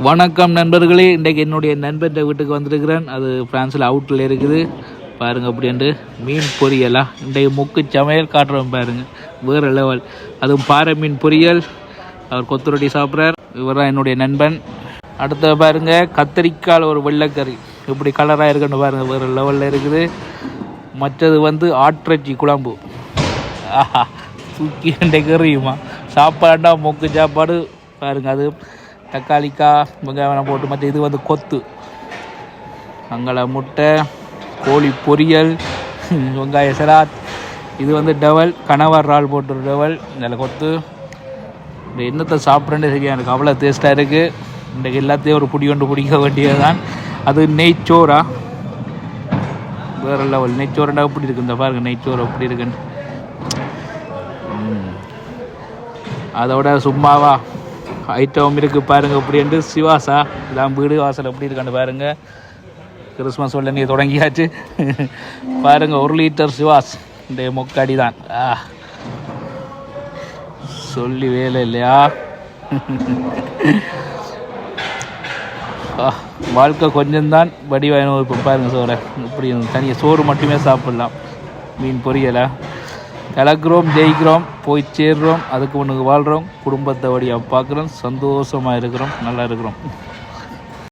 வணக்கம் நண்பர்களே, இன்றைக்கு என்னுடைய நண்பர்கிட்ட வீட்டுக்கு வந்திருக்கிறேன். அது ஃப்ரான்ஸில் அவுட்டில் இருக்குது. பாருங்கள் அப்படின்ட்டு மீன் பொரியலா இன்றைக்கு முக்கு சமையல் காட்டுறோம் பாருங்கள். வேறு லெவல். அதுவும் பாறை மீன் பொரியல். அவர் கொத்துரொட்டி சாப்பிட்றார். இவர் தான் என்னுடைய நண்பன். அடுத்த பாருங்கள், கத்திரிக்காயில் ஒரு வெள்ளைக்கறி இப்படி கலராக இருக்குன்னு பாருங்கள். வேறு லெவலில் இருக்குது. மற்றது வந்து ஆட்டிறைச்சி குழம்பு. ஆஹா, தூக்கி இன்றைக்கு எறியுமா சாப்பாடுனா மொக்கு சாப்பாடு பாருங்கள். அது தக்காளிக்காய் வெங்காயம் போட்டு. மற்ற இது வந்து கொத்து அங்கே முட்டை, கோழி பொரியல், வெங்காய சலாத். இது வந்து டவல் கணவர் இறால் போட்டு டவல். இதில் கொத்து. இந்த எண்ணத்தை சாப்பிட்றேன்னு சரியா எனக்கு அவ்வளோ டேஸ்ட்டாக இருக்குது. இன்றைக்கு எல்லாத்தையும் ஒரு பிடி கொண்டு பிடிக்க வேண்டியது தான். அது நெய்ச்சோறா வேறு லெவல். நெய்ச்சோறுண்டா எப்படி இருக்குது இந்த பாருங்கள். நெய்ச்சோறு எப்படி இருக்குன்னு. அதோட சும்மாவா ஐட்டம் இருக்குது பாருங்கள். அப்படின்ட்டு சிவாசா இதான் வீடு வாசல் எப்படி இருக்கான்னு பாருங்கள். கிறிஸ்மஸ் உள்ள நீ தொடங்கியாச்சு பாருங்கள். 1 லிட்டர் சிவாஸ் இந்த மொக்காடி தான். சொல்லி வேலை இல்லையா வாழ்க்கை கொஞ்சம்தான் வடிவாயினும். இப்போ பாருங்கள் சோறை இப்படி தனியாக சோறு மட்டுமே சாப்பிட்லாம். மீன் பொரியலை கலக்கிறோம், ஜெயிக்கிறோம், போய் சேர்றோம், அதுக்கு ஒன்றுக்கு வாழ்கிறோம், குடும்பத்தை வழியாக பார்க்குறோம், சந்தோஷமாக இருக்கிறோம், நல்லா இருக்கிறோம்.